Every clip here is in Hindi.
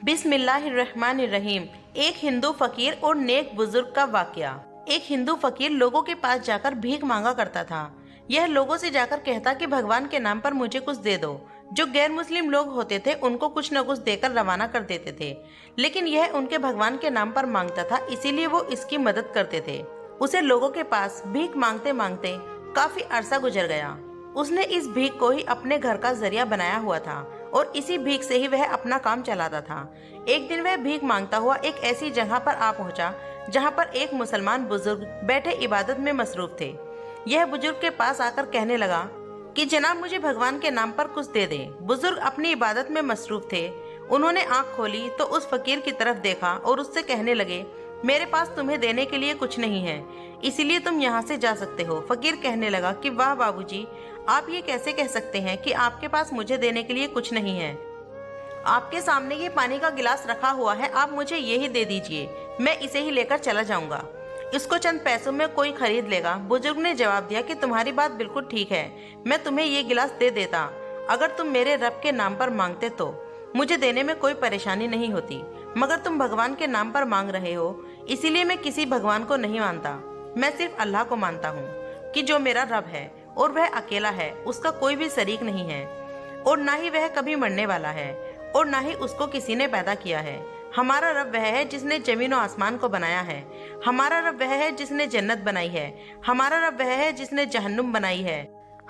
बिस्मिल्लाहिर्रहमानिर्रहीम। एक हिंदू फकीर और नेक बुजुर्ग का वाकया। एक हिंदू फकीर लोगों के पास जाकर भीख मांगा करता था। यह लोगों से जाकर कहता कि भगवान के नाम पर मुझे कुछ दे दो। जो गैर मुस्लिम लोग होते थे उनको कुछ न कुछ देकर रवाना कर देते थे, लेकिन यह उनके भगवान के नाम पर मांगता था, इसीलिए वो इसकी मदद करते थे। उसे लोगों के पास भीख मांगते मांगते काफी अरसा गुजर गया। उसने इस भीख को ही अपने घर का जरिया बनाया हुआ था और इसी भीख से ही वह अपना काम चलाता था। एक दिन वह भीख मांगता हुआ एक ऐसी जगह पर आ पहुंचा जहां पर एक मुसलमान बुजुर्ग बैठे इबादत में मसरूफ थे। यह बुजुर्ग के पास आकर कहने लगा कि जनाब, मुझे भगवान के नाम पर कुछ दे दे। बुजुर्ग अपनी इबादत में मसरूफ थे। उन्होंने आंख खोली तो उस फकीर की तरफ देखा और उससे कहने लगे, मेरे पास तुम्हें देने के लिए कुछ नहीं है, इसीलिए तुम यहाँ से जा सकते हो। फकीर कहने लगा कि वाह बाबूजी, आप ये कैसे कह सकते हैं कि आपके पास मुझे देने के लिए कुछ नहीं है। आपके सामने ये पानी का गिलास रखा हुआ है, आप मुझे यही दे दीजिए, मैं इसे ही लेकर चला जाऊंगा। इसको चंद पैसों में कोई खरीद लेगा। बुजुर्ग ने जवाब दिया कि तुम्हारी बात बिल्कुल ठीक है, मैं तुम्हें ये गिलास दे देता अगर तुम मेरे रब के नाम पर मांगते तो मुझे देने में कोई परेशानी नहीं होती, मगर तुम भगवान के नाम पर मांग रहे हो, इसीलिए मैं किसी भगवान को नहीं मानता। मैं सिर्फ अल्लाह को मानता हूँ कि जो मेरा रब है और वह अकेला है, उसका कोई भी शरीक नहीं है और ना ही वह कभी मरने वाला है और ना ही उसको किसी ने पैदा किया है। हमारा रब वह है जिसने जमीन और आसमान को बनाया है। हमारा रब वह है जिसने जन्नत बनाई है। हमारा रब वह है जिसने जहन्नुम बनाई है।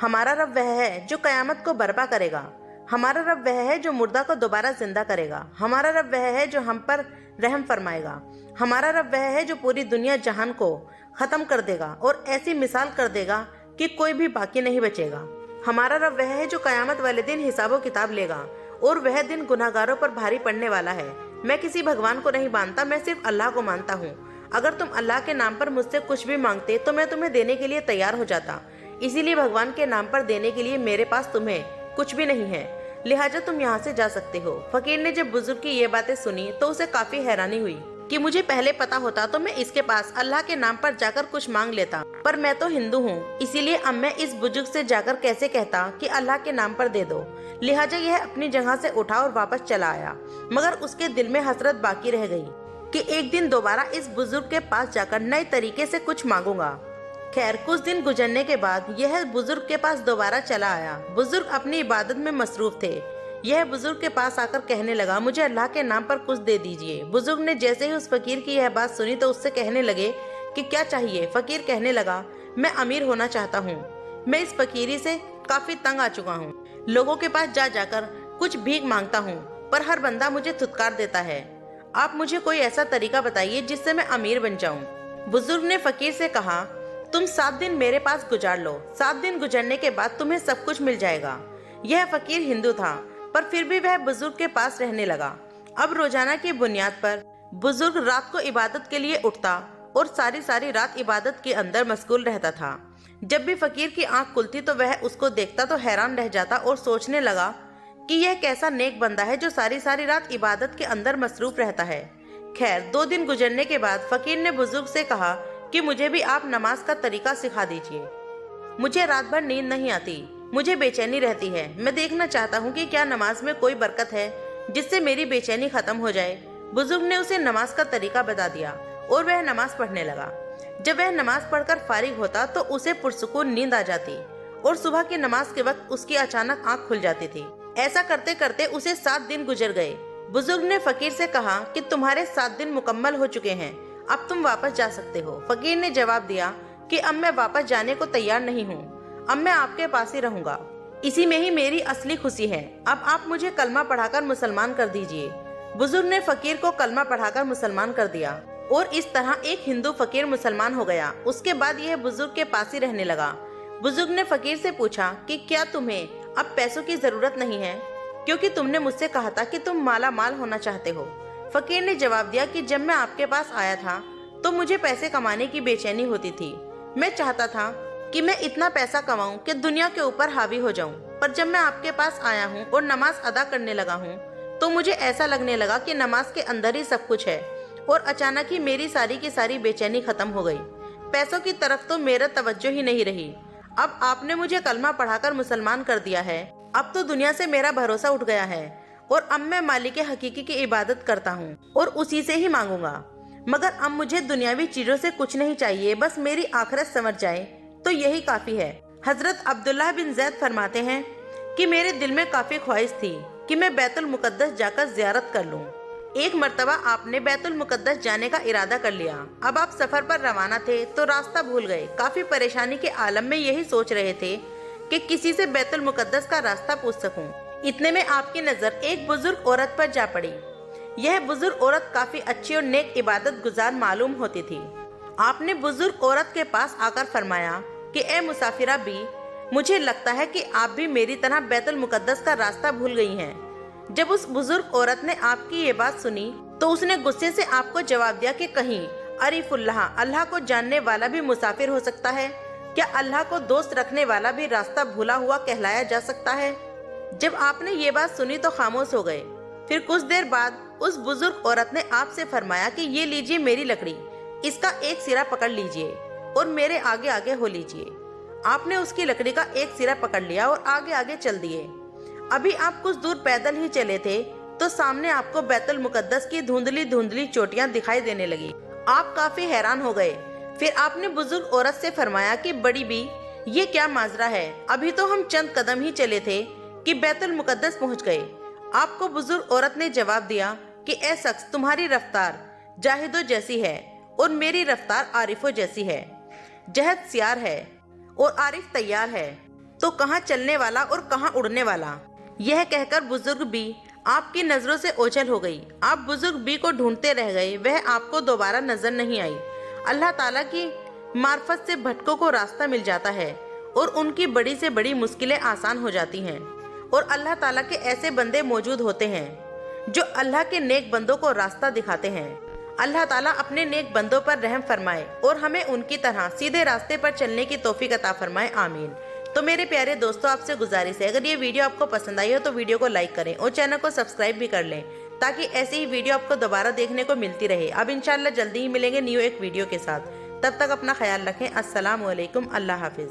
हमारा रब वह है जो कयामत को बर्पा करेगा। हमारा रब वह है जो मुर्दा को दोबारा जिंदा करेगा। हमारा रब वह है जो हम पर रहम फरमाएगा। हमारा रब वह है जो पूरी दुनिया जहान को खत्म कर देगा और ऐसी मिसाल कर देगा कि कोई भी बाकी नहीं बचेगा। हमारा रब वह है जो कयामत वाले दिन हिसाबो किताब लेगा और वह दिन गुनाहगारों पर भारी पड़ने वाला है। मैं किसी भगवान को नहीं मानता, मैं सिर्फ अल्लाह को मानता हूँ। अगर तुम अल्लाह के नाम पर मुझसे कुछ भी मांगते तो मैं तुम्हें देने के लिए तैयार हो जाता, इसीलिए भगवान के नाम पर देने के लिए मेरे पास तुम्हें कुछ भी नहीं है, लिहाजा तुम यहाँ से जा सकते हो। फकीर ने जब बुजुर्ग की ये बातें सुनी तो उसे काफी हैरानी हुई कि मुझे पहले पता होता तो मैं इसके पास अल्लाह के नाम पर जाकर कुछ मांग लेता, पर मैं तो हिंदू हूँ, इसीलिए अब मैं इस बुजुर्ग से जाकर कैसे कहता कि अल्लाह के नाम पर दे दो। लिहाजा यह अपनी जगह से उठा और वापस चला आया, मगर उसके दिल में हसरत बाकी रह गई कि एक दिन दोबारा इस बुजुर्ग के पास जाकर नए तरीके से कुछ मांगूंगा। खैर, कुछ दिन गुजरने के बाद यह बुजुर्ग के पास दोबारा चला आया। बुजुर्ग अपनी इबादत में मसरूफ थे। यह बुजुर्ग के पास आकर कहने लगा, मुझे अल्लाह के नाम पर कुछ दे दीजिए। बुजुर्ग ने जैसे ही उस फकीर की यह बात सुनी तो उससे कहने लगे कि क्या चाहिए। फकीर कहने लगा, मैं अमीर होना चाहता हूँ। मैं इस फकीरी से काफी तंग आ चुका हूँ। लोगों के पास जा जाकर कुछ भीख मांगता हूँ, पर हर बंदा मुझे धुतकार देता है। आप मुझे कोई ऐसा तरीका बताइए जिससे मैं अमीर बन जाऊँ। बुजुर्ग ने फकीर से कहा, तुम 7 दिन मेरे पास गुजार लो, 7 दिन गुजरने के बाद तुम्हें सब कुछ मिल जाएगा। यह फकीर हिंदू था, पर फिर भी वह बुजुर्ग के पास रहने लगा। अब रोजाना की बुनियाद पर बुजुर्ग रात को इबादत के लिए उठता और सारी सारी रात इबादत के अंदर मशगूल रहता था। जब भी फकीर की आंख खुलती तो वह उसको देखता तो हैरान रह जाता और सोचने लगा कि यह कैसा नेक बंदा है जो सारी सारी रात इबादत के अंदर मसरूफ रहता है। खैर, 2 दिन गुजरने के बाद फकीर ने बुजुर्ग से कहा कि मुझे भी आप नमाज का तरीका सिखा दीजिए। मुझे रात भर नींद नहीं आती, मुझे बेचैनी रहती है। मैं देखना चाहता हूँ कि क्या नमाज में कोई बरकत है जिससे मेरी बेचैनी खत्म हो जाए। बुजुर्ग ने उसे नमाज का तरीका बता दिया और वह नमाज पढ़ने लगा। जब वह नमाज पढ़कर फारिग होता तो उसे पुरसुकून नींद आ जाती और सुबह की नमाज के वक्त उसकी अचानक आंख खुल जाती थी। ऐसा करते करते उसे 7 दिन गुजर गए। बुजुर्ग ने फकीर से कहा कि तुम्हारे 7 दिन मुकम्मल हो चुके हैं, अब तुम वापस जा सकते हो। फकीर ने जवाब दिया कि अब मैं वापस जाने को तैयार नहीं हूँ, अब मैं आपके पास ही रहूंगा, इसी में ही मेरी असली खुशी है। अब आप मुझे कलमा पढ़ाकर मुसलमान कर दीजिए। बुजुर्ग ने फकीर को कलमा पढ़ाकर मुसलमान कर दिया और इस तरह एक हिंदू फकीर मुसलमान हो गया। उसके बाद यह बुजुर्ग के पास ही रहने लगा। बुजुर्ग ने फकीर से पूछा कि क्या तुम्हें अब पैसों की जरूरत नहीं है, क्योंकि तुमने मुझसे कहा था कि तुम माला माल होना चाहते हो। फकीर ने जवाब दिया कि जब मैं आपके पास आया था तो मुझे पैसे कमाने की बेचैनी होती थी। मैं चाहता था कि मैं इतना पैसा कमाऊं कि दुनिया के ऊपर हावी हो जाऊं, पर जब मैं आपके पास आया हूं और नमाज अदा करने लगा हूं तो मुझे ऐसा लगने लगा कि नमाज के अंदर ही सब कुछ है और अचानक ही मेरी सारी की सारी बेचैनी खत्म हो गई। पैसों की तरफ तो मेरा तवज्जो ही नहीं रही। अब आपने मुझे कलमा पढ़ाकर मुसलमान कर दिया है, अब तो दुनिया से मेरा भरोसा उठ गया है और अब मैं मालिक हकीकी की इबादत करता हूँ और उसी से ही मांगूंगा। मगर अब मुझे दुनियावी चीजों से कुछ नहीं चाहिए, बस मेरी आखिरत संवर जाए तो यही काफी है। हजरत अब्दुल्लाह बिन जैद फरमाते हैं कि मेरे दिल में काफी ख्वाहिश थी कि मैं बैतुल मुकद्दस जाकर जियारत कर लूं। एक मर्तबा आपने बैतुल मुकद्दस जाने का इरादा कर लिया। अब आप सफर पर रवाना थे तो रास्ता भूल गए। काफी परेशानी के आलम में यही सोच रहे थे कि किसी से बैतुल मुकद्दस का रास्ता पूछ सकूं। इतने में आपकी नजर एक बुजुर्ग औरत पर जा पड़ी। यह बुजुर्ग औरत काफी अच्छी और नेक इबादत गुजार मालूम होती थी। आपने बुजुर्ग औरत के पास आकर फरमाया कि ए मुसाफिरा बी, मुझे लगता है कि आप भी मेरी तरह बैतुल मुकद्दस का रास्ता भूल गई हैं। जब उस बुजुर्ग औरत ने आपकी ये बात सुनी तो उसने गुस्से से आपको जवाब दिया कि कहीं अरिफुल्लाह, अल्लाह को जानने वाला भी मुसाफिर हो सकता है? क्या अल्लाह को दोस्त रखने वाला भी रास्ता भूला हुआ कहलाया जा सकता है? जब आपने ये बात सुनी तो खामोश हो गए। फिर कुछ देर बाद उस बुजुर्ग औरत ने आपसे फरमाया कि ये लीजिए मेरी लकड़ी, इसका एक सिरा पकड़ लीजिए और मेरे आगे आगे हो लीजिए। आपने उसकी लकड़ी का एक सिरा पकड़ लिया और आगे आगे चल दिए। अभी आप कुछ दूर पैदल ही चले थे तो सामने आपको बैतुल मुकद्दस की धुंधली धुंधली चोटियां दिखाई देने लगी। आप काफी हैरान हो गए। फिर आपने बुजुर्ग औरत से फरमाया कि बड़ी बी, ये क्या माजरा है? अभी तो हम चंद कदम ही चले थे कि बैतुल मुकद्दस पहुंच गए। आपको बुजुर्ग औरत ने जवाब दिया कि ए शख्स, तुम्हारी रफ्तार जाहिदो जैसी है और मेरी रफ्तार आरिफो जैसी है। जहद सियार है और आरिफ तैयार है, तो कहाँ चलने वाला और कहाँ उड़ने वाला? यह कहकर बुजुर्ग बी आपकी नजरों से ओझल हो गई। आप बुजुर्ग बी को ढूंढते रह गए, वह आपको दोबारा नजर नहीं आई। अल्लाह ताला की मार्फत से भटकों को रास्ता मिल जाता है और उनकी बड़ी से बड़ी मुश्किलें आसान हो जाती हैं। और अल्लाह ताला के ऐसे बंदे मौजूद होते हैं जो अल्लाह के नेक बंदों को रास्ता दिखाते हैं। अल्लाह ताला अपने नेक बंदों पर रहम फरमाए और हमें उनकी तरह सीधे रास्ते पर चलने की तौफीक अता फरमाए, आमीन। तो मेरे प्यारे दोस्तों, आपसे गुजारिश है, अगर ये वीडियो आपको पसंद आई हो तो वीडियो को लाइक करें और चैनल को सब्सक्राइब भी कर लें ताकि ऐसी ही वीडियो आपको दोबारा देखने को मिलती रहे। अब इंशाल्लाह जल्दी ही मिलेंगे न्यू एक वीडियो के साथ। तब तक अपना ख्याल रखें। अस्सलाम वालेकुम, अल्लाह हाफिज।